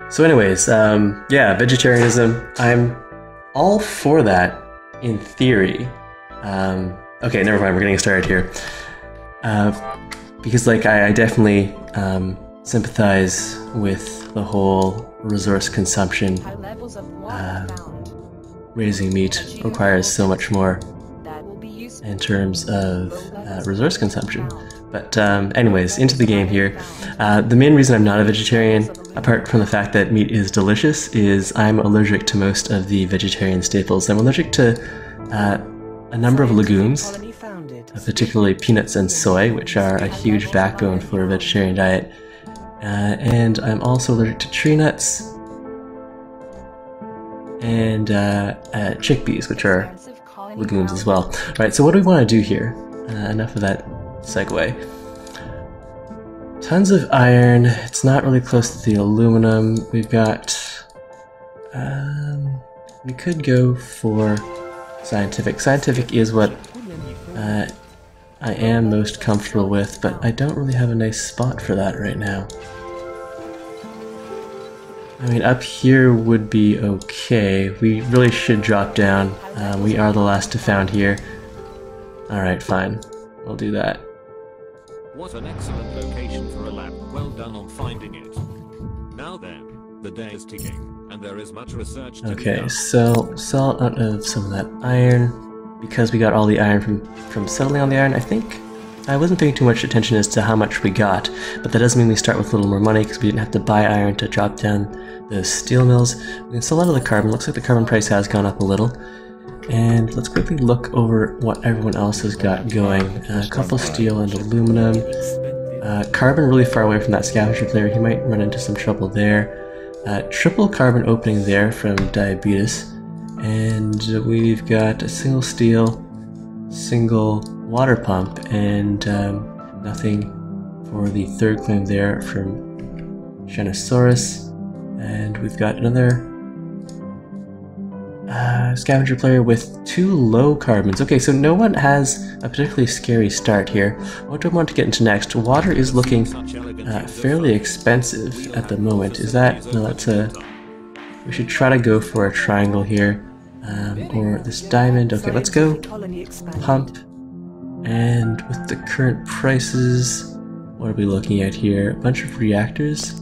So anyways, yeah, vegetarianism, I'm all for that in theory. Okay, never mind, we're getting started here. Because like I definitely sympathize with the whole resource consumption. Raising meat requires so much more in terms of resource consumption. But anyways, into the game here. The main reason I'm not a vegetarian, apart from the fact that meat is delicious, is I'm allergic to most of the vegetarian staples. I'm allergic to a number of legumes, particularly peanuts and soy, which are a huge backbone for a vegetarian diet. And I'm also allergic to tree nuts and chickpeas, which are legumes as well. Alright, so what do we want to do here? Enough of that segue. Tons of iron. It's not really close to the aluminum. We've got... we could go for scientific. Scientific is what I am most comfortable with, but I don't really have a nice spot for that right now. I mean, up here would be okay. We really should drop down. We are the last to found here. Alright, fine. We'll do that. What an excellent location for a lab. Well done on finding it. Now then, the day is ticking, and there is much research to be done. Okay, so salt out of some of that iron. Because we got all the iron from settling on the iron, I think I wasn't paying too much attention as to how much we got, but that doesn't mean we start with a little more money because we didn't have to buy iron to drop down the steel mills. We can sell out of the carbon. Looks like the carbon price has gone up a little. And let's quickly look over what everyone else has got going. A couple steel and aluminum. Carbon really far away from that scavenger player. He might run into some trouble there. Triple carbon opening there from diabetes. And we've got a single steel, single water pump, and nothing for the third claim there from Shanosaurus. And we've got another scavenger player with 2 low carbons. Okay, so no one has a particularly scary start here. What do I want to get into next? Water is looking fairly expensive at the moment. Is that... no, that's a... we should try to go for a triangle here. Or this diamond. Okay, let's go pump. And with the current prices, what are we looking at here? A bunch of reactors.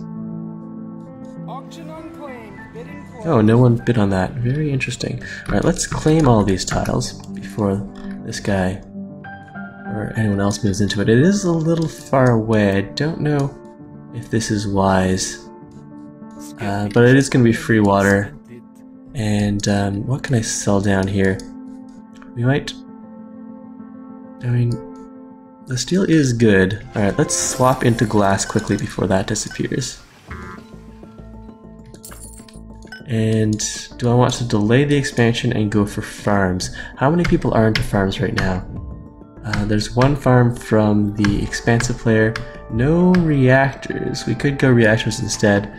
Oh, no one bid on that. Very interesting. Alright, let's claim all these tiles before this guy or anyone else moves into it. It is a little far away. I don't know if this is wise. But it is going to be free water. And what can I sell down here? We might... I mean, the steel is good. Alright, let's swap into glass quickly before that disappears. And do I want to delay the expansion and go for farms? How many people are into farms right now? There's one farm from the expansive player. No reactors. We could go reactors instead.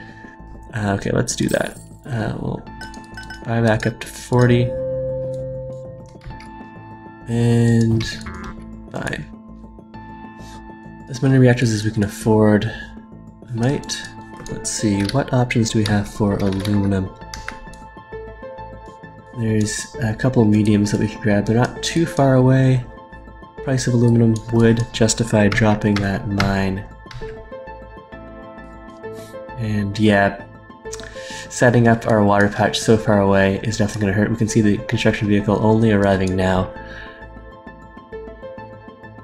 Okay, let's do that. We'll buy back up to 40. And fine. As many reactors as we can afford. I might... let's see, what options do we have for aluminum? There's a couple mediums that we could grab. They're not too far away. Price of aluminum would justify dropping that mine. And yeah, setting up our water patch so far away is definitely going to hurt. We can see the construction vehicle only arriving now.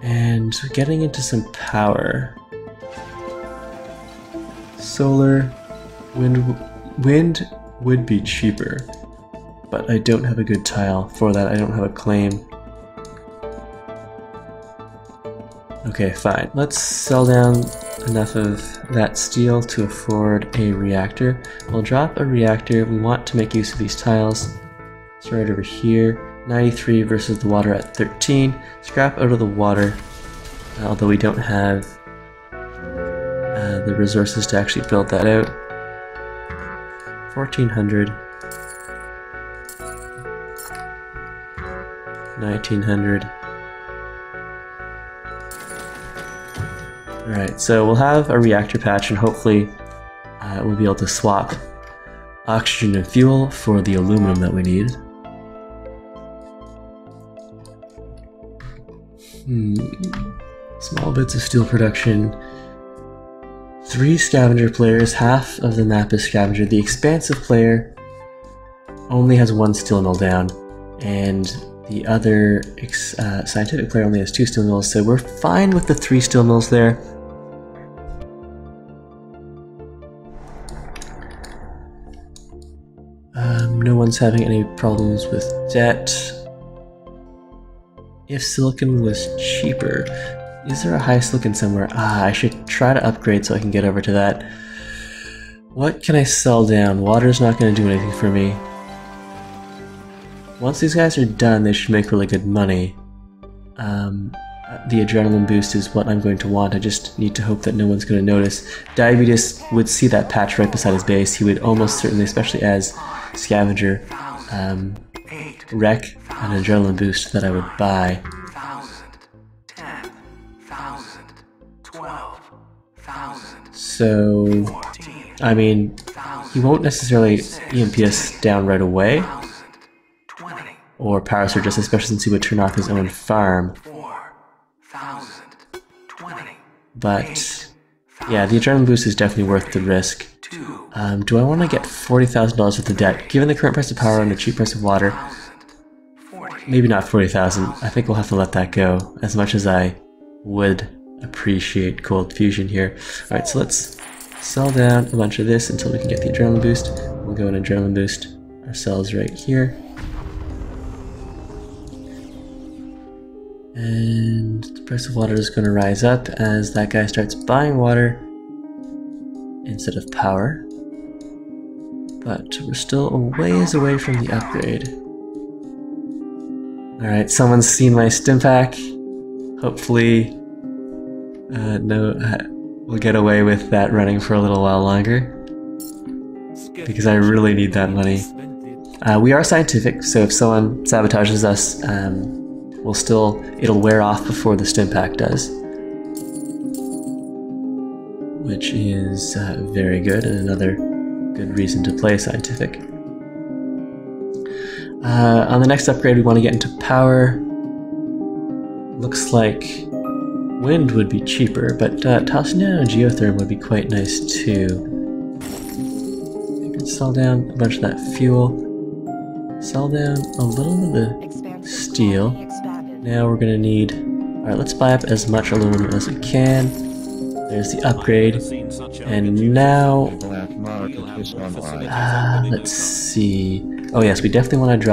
And getting into some power. Solar, wind would be cheaper, but I don't have a good tile for that. I don't have a claim. Okay, fine. Let's sell down enough of that steel to afford a reactor. We'll drop a reactor. We want to make use of these tiles. It's right over here. 93 versus the water at 13. Scrap out of the water, although we don't have the resources to actually build that out. 1400. 1900. Alright, so we'll have a reactor patch and hopefully we'll be able to swap oxygen and fuel for the aluminum that we need. Small bits of steel production. 3 scavenger players, half of the map is scavenger. The expansive player only has 1 steel mill down, and the other scientific player only has 2 steel mills, so we're fine with the 3 steel mills there. No one's having any problems with debt. If silicon was cheaper, is there a high silicon somewhere? I should try to upgrade so I can get over to that. What can I sell down? Water's not going to do anything for me. Once these guys are done, they should make really good money. The adrenaline boost is what I'm going to want. I just need to hope that no one's going to notice. Diabetes would see that patch right beside his base. He would almost certainly, especially as scavenger, wreck an adrenaline boost that I would buy. 12,000. So, I mean, he won't necessarily EMP us down right away, or power surge us, especially since he would turn off his own farm. But, yeah, the adrenaline boost is definitely worth the risk. Do I want to get $40,000 worth of debt? Given the current price of power and the cheap price of water, maybe not 40,000. I think we'll have to let that go, as much as I would appreciate cold fusion here. Alright, so let's sell down a bunch of this until we can get the adrenaline boost. We'll go and adrenaline boost ourselves right here. And the price of water is going to rise up as that guy starts buying water instead of power. But we're still a ways away from the upgrade. Alright, someone's seen my stim pack. Hopefully, we'll get away with that running for a little while longer. Because I really need that money. We are scientific, so if someone sabotages us, it'll wear off before the stim pack does. Which is very good, and another good reason to play scientific. On the next upgrade, we want to get into power. Looks like wind would be cheaper, but tossing down a geotherm would be quite nice too. I can sell down a bunch of that fuel. Sell down a little bit of the steel. Now we're going to need... Alright, let's buy up as much aluminum as we can. There's the upgrade. And now... let's see... Oh yes, we definitely want to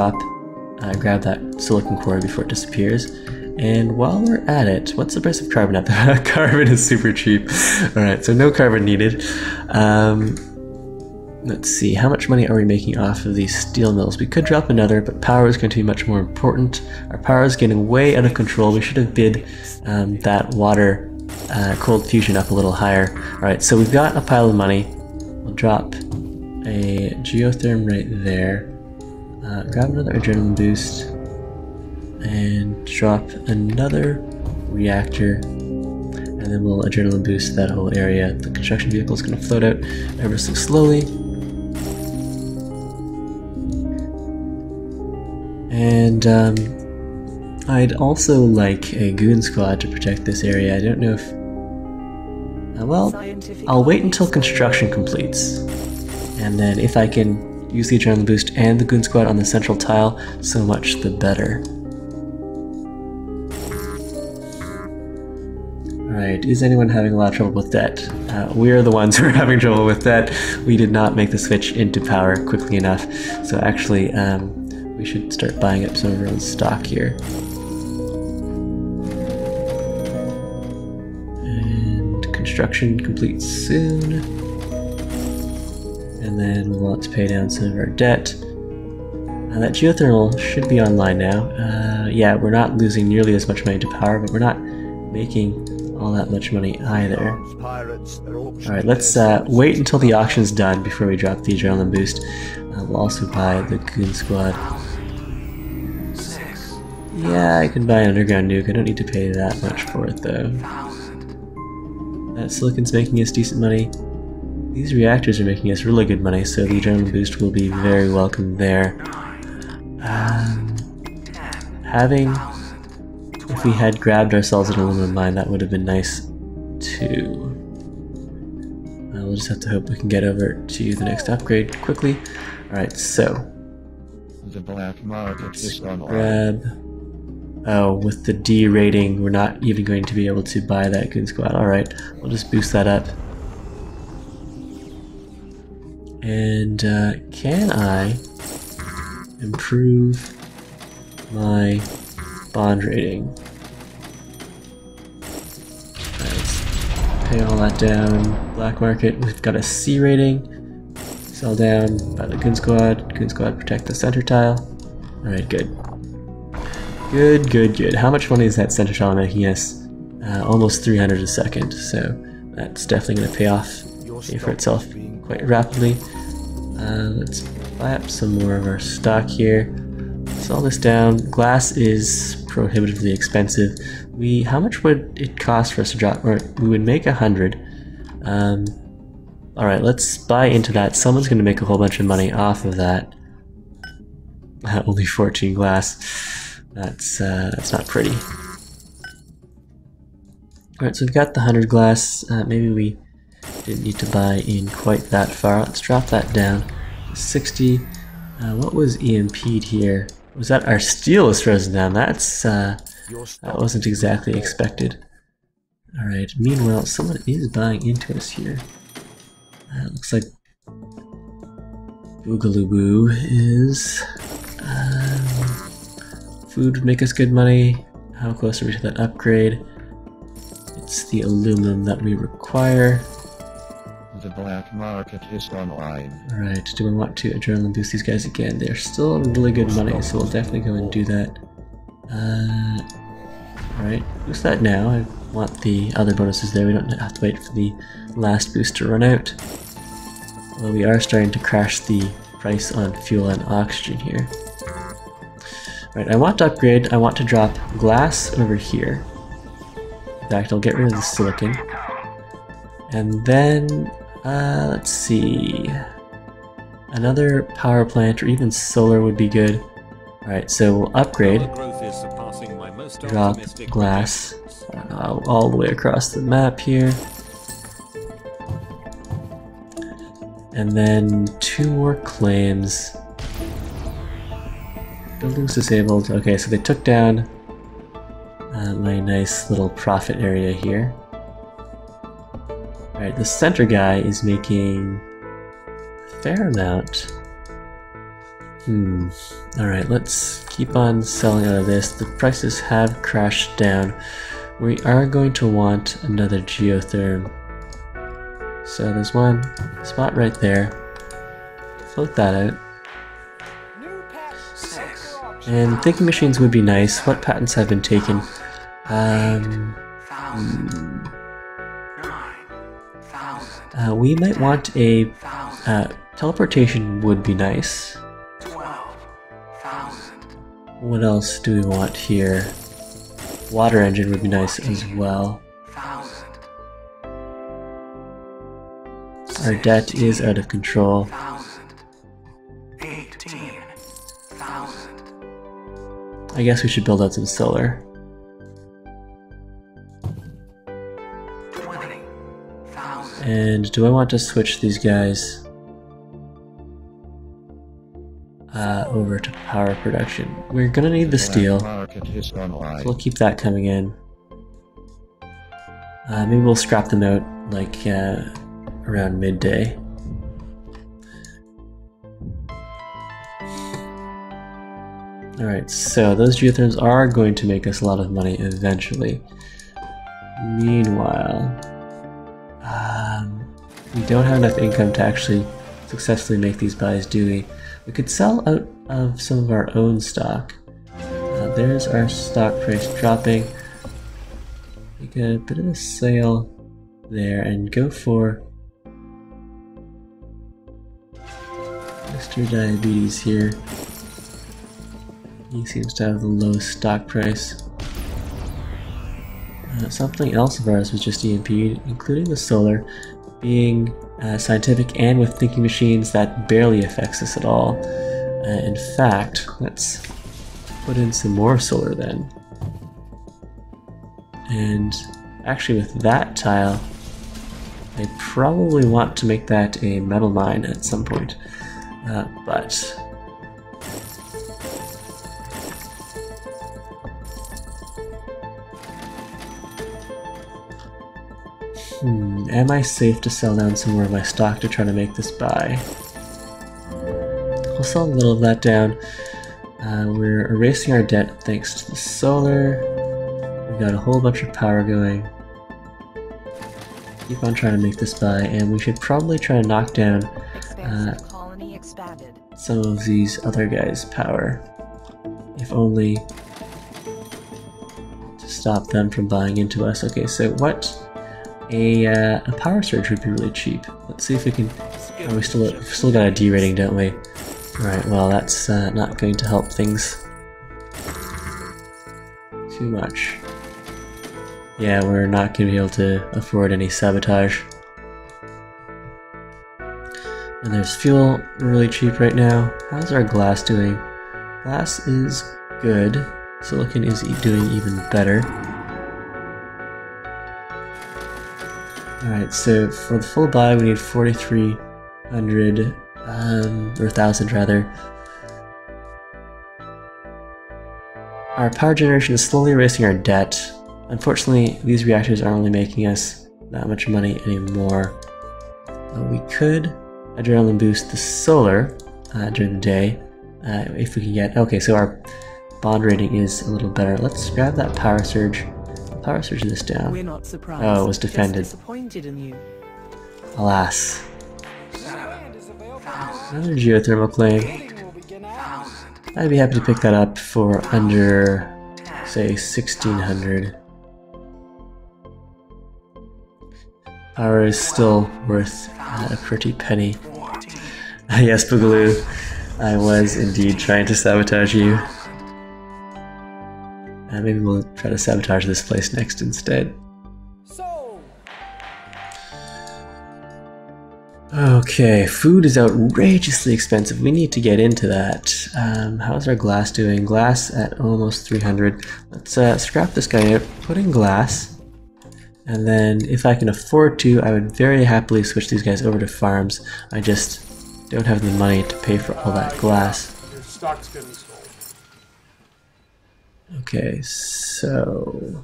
grab that silicon core before it disappears. And while we're at it, what's the price of carbon at the carbon is super cheap. Alright, so no carbon needed. Let's see, how much money are we making off of these steel mills? We could drop another, but power is going to be much more important. Our power is getting way out of control. We should have bid that water cold fusion up a little higher. Alright, so we've got a pile of money. We'll drop a geotherm right there. Grab another adrenaline boost. And drop another reactor. And then we'll adrenaline boost that whole area. The construction vehicle is going to float out ever so slowly. And I'd also like a goon squad to protect this area. I don't know if... well, I'll wait until construction completes. And then if I can use the adrenaline boost and the goon squad on the central tile, so much the better. Alright, is anyone having a lot of trouble with that? We're the ones who are having trouble with that. We did not make the switch into power quickly enough. So actually, we should start buying up some of our own stock here. And construction completes soon. And then we'll want to pay down some of our debt. That geothermal should be online now. Yeah, we're not losing nearly as much money to power, but we're not making all that much money either. Alright, let's wait until the auction's done before we drop the adrenaline boost. We'll also buy the goon squad. Yeah, I can buy an underground nuke. I don't need to pay that much for it though. That silicon's making us decent money. These reactors are making us really good money, so the adrenaline boost will be very welcome there. If we had grabbed ourselves an aluminum mine, that would have been nice too. We'll just have to hope we can get over to the next upgrade quickly. Alright, so The black market is on. grab. Oh, with the D rating, we're not even going to be able to buy that Goon Squad. Alright, we'll just boost that up. And can I improve my bond rating? Let's pay all that down. Black market, we've got a C rating. Sell down, buy the Goon Squad. Goon Squad protect the center tile. Alright, good. Good. How much money is that center tile making us? Almost 300 a second, so that's definitely going to pay for itself quite rapidly. Let's buy up some more of our stock here. Sell this down. Glass is prohibitively expensive. How much would it cost for us to drop? Or we would make 100. Alright, let's buy into that. Someone's going to make a whole bunch of money off of that. Only 14 glass. That's not pretty. Alright, so we've got the 100 glass. Maybe we didn't need to buy in quite that far. Let's drop that down to 60. What was EMP'd here? Was that our steel was frozen down? That wasn't exactly expected. Alright, meanwhile, someone is buying into us here. Looks like Boogaloo is. Food would make us good money. How close are we to that upgrade? It's the aluminum that we require. The black market is online. Alright, do we want to adrenaline boost these guys again? They're still really good money, so we'll definitely go and do that. Alright, boost that now. I want the other bonuses there. We don't have to wait for the last boost to run out. Although we are starting to crash the price on fuel and oxygen here. Right, I want to upgrade. I want to drop glass over here. In fact, I'll get rid of the silicon. And then, let's see. Another power plant or even solar would be good. Alright, so we'll upgrade. Drop glass all the way across the map here. And then 2 more claims. Buildings disabled. Okay, so they took down my nice little profit area here. Alright, the center guy is making a fair amount. Alright, let's keep on selling out of this. The prices have crashed down. We are going to want another geotherm. So there's one spot right there. Float that out. And thinking machines would be nice. What patents have been taken? We might want a teleportation would be nice. What else do we want here? Water engine would be nice as well. Our debt is out of control. I guess we should build out some solar. And do I want to switch these guys over to power production? We're gonna need the steel, so we'll keep that coming in. Maybe we'll scrap them out like around midday. Alright, so those geotherms are going to make us a lot of money eventually. Meanwhile, we don't have enough income to actually successfully make these buys, do we? We could sell out of some of our own stock. There's our stock price dropping. Make a bit of a sale there and go for Mr. Diabetes here. He seems to have the lowest stock price. Something else of ours was just EMP'd, including the solar. being scientific and with thinking machines, that barely affects us at all. In fact, let's put in some more solar then. And actually with that tile, I probably want to make that a metal mine at some point. But am I safe to sell down some more of my stock to try to make this buy? We'll sell a little of that down. We're erasing our debt thanks to the solar. We've got a whole bunch of power going. Keep on trying to make this buy, and we should probably try to knock down some of these other guys' power. If only to stop them from buying into us. Okay, so what? A power surge would be really cheap. Let's see if we can... Oh, we've still got a D rating, don't we? Alright, well that's not going to help things too much. Yeah, we're not going to be able to afford any sabotage. And there's fuel, really cheap right now. How's our glass doing? Glass is good. Silicon is doing even better. Alright, so for the full buy we need 4,300, or 1,000 rather. Our power generation is slowly erasing our debt. Unfortunately, these reactors aren't really making us that much money anymore. We could adrenaline boost the solar during the day, if we can get... Okay, so our bond rating is a little better. Let's grab that power surge. Power surge this down. We're not surprised. Oh, it was defended. Just disappointed in you. Alas. Another geothermal claim. I'd be happy to pick that up for under, say, 1,600. Power is still worth a pretty penny. Yes, Boogaloo, I was indeed trying to sabotage you. Maybe we'll try to sabotage this place next instead. Okay, food is outrageously expensive. We need to get into that. How's our glass doing? Glass at almost 300. Let's scrap this guy out, put in glass. And then, if I can afford to, I would very happily switch these guys over to farms. I just don't have the money to pay for all that glass. Your stock's getting sold. Okay, so...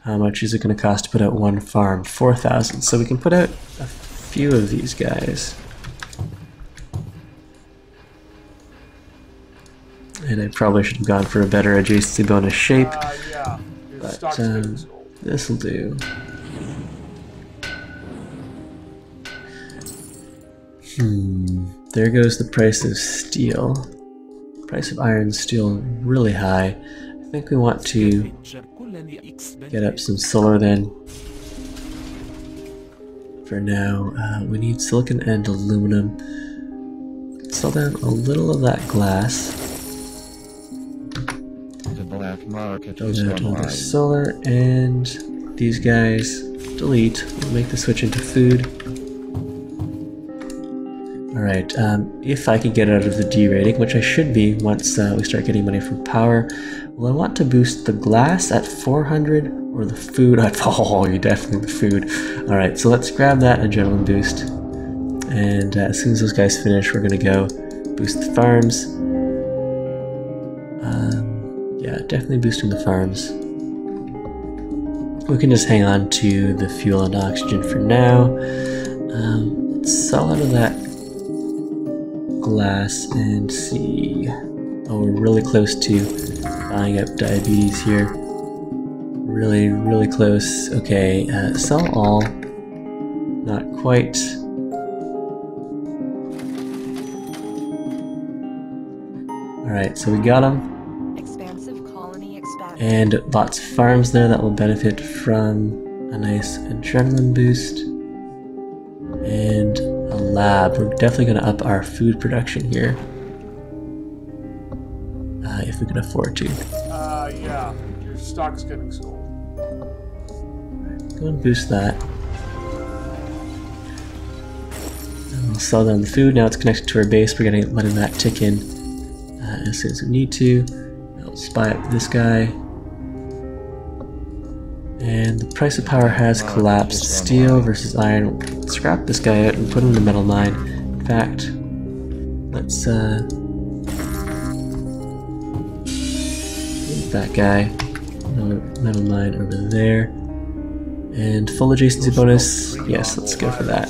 how much is it going to cost to put out one farm? 4,000. So we can put out a few of these guys. And I probably should have gone for a better adjacency bonus shape. Yeah. Your But stock's getting sold. this'll do. There goes the price of steel. Price of iron is still really high. I think we want to get up some solar then. For now, we need silicon and aluminum. Sell down a little of that glass. The black market Go is down to online. the solar, and these guys delete. We'll make the switch into food. Alright, if I can get out of the D rating, which I should be once we start getting money from power, well, I want to boost the glass at 400 or the food at... Oh, you definitely the food. Alright, so let's grab that adrenaline boost. And as soon as those guys finish, we're going to go boost the farms. Yeah, definitely boosting the farms. We can just hang on to the fuel and oxygen for now. Let's sell out of that glass and see. Oh, we're really close to buying up diabetes here. Really, really close. Okay, sell all. Not quite. Alright, so we got them. And lots of farms there that will benefit from a nice adrenaline boost. And a lab. We're definitely going to up our food production here. If we can afford to. Yeah. Your stock's getting sold. Go and boost that. We'll sell down the food. Now it's connected to our base. We're gonna letting that tick in as soon as we need to. I'll spy up this guy. And the price of power has collapsed. Steel versus iron. We'll scrap this guy out and put him in the metal mine. In fact, let's move that guy. Metal mine over there. And full adjacency bonus. Yes, let's go for that.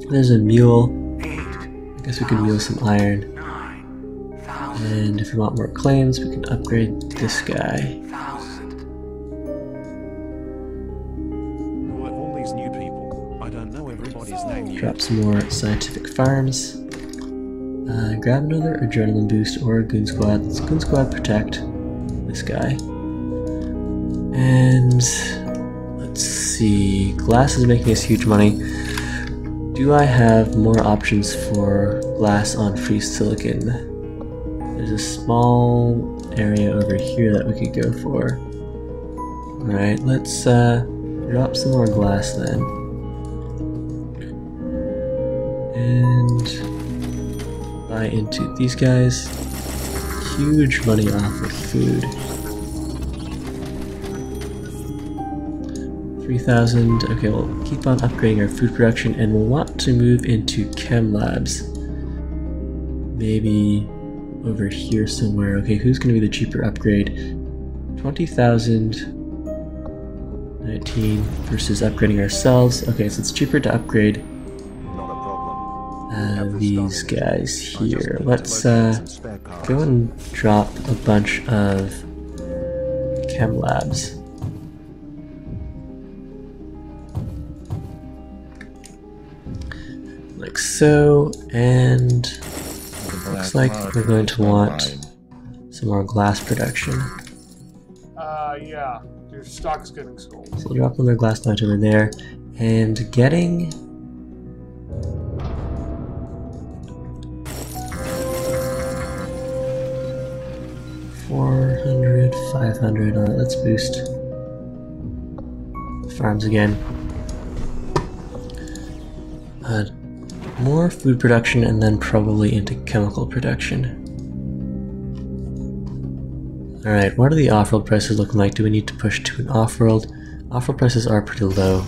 There's a mule. I guess we can mule some iron. And if we want more claims, we can upgrade this guy. All these new people. I don't know everybody's name yet. Drop some more scientific farms. Grab another adrenaline boost or a goon squad. Let's goon squad protect this guy. And let's see. Glass is making us huge money. Do I have more options for glass on free silicon? There's a small area over here that we could go for. Alright, let's drop some more glass then. And buy into these guys. Huge money off of food. 3,000. Okay, we'll keep on upgrading our food production and we'll want to move into chem labs. Maybe over here somewhere. Okay, who's going to be the cheaper upgrade? 20,000. 19 versus upgrading ourselves. Okay, so it's cheaper to upgrade these guys here. Let's go and drop a bunch of chem labs. Like so, and looks like we're going to want some more glass production. Yeah. Your stock's getting sold. So we'll drop another glass node over there, and getting 400, 500. Alright, let's boost the farms again. More food production and then probably into chemical production. Alright, what are the off-world prices looking like? Do we need to push to an off-world? Off-world prices are pretty low.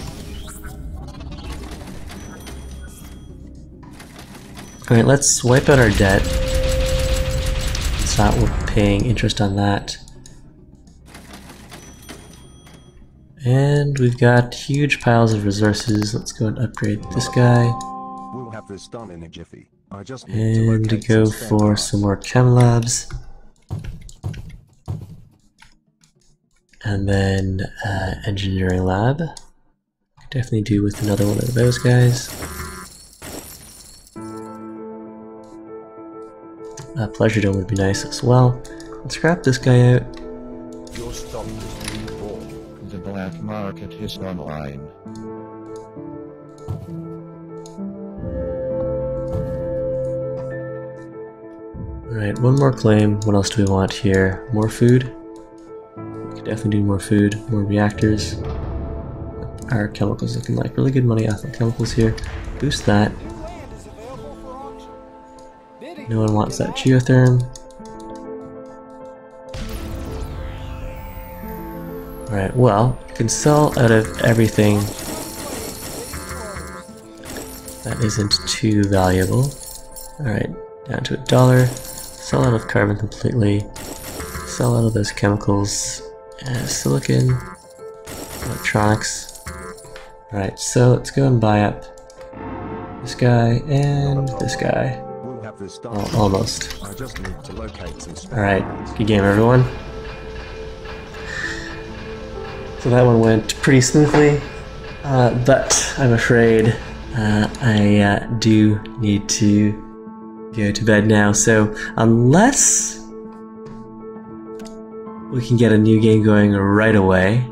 Alright, let's wipe out our debt. It's not worth paying interest on that. And we've got huge piles of resources. Let's go and upgrade this guy. We'll have this done in a jiffy. I just need to And locate go some spare for parts. some more chem labs. And then engineering lab. Definitely do with another one of those guys. Pleasure dome would be nice as well. Let's scrap this guy out. Your stock is being bought. The black market is online. Alright, one more claim. What else do we want here? More food? We could definitely do more food, more reactors. Our chemicals looking like really good money off of chemicals here. Boost that. No one wants that geotherm. Alright, well, you can sell out of everything that isn't too valuable. Alright, down to $1. Sell out of carbon completely. Sell out of those chemicals. Silicon. Electronics. Alright, so let's go and buy up this guy and this guy. We'll have this done. Oh, almost. I just need to locate some spare Alright, parts. good game everyone. So that one went pretty smoothly, but I'm afraid I do need to go to bed now. So unless we can get a new game going right away,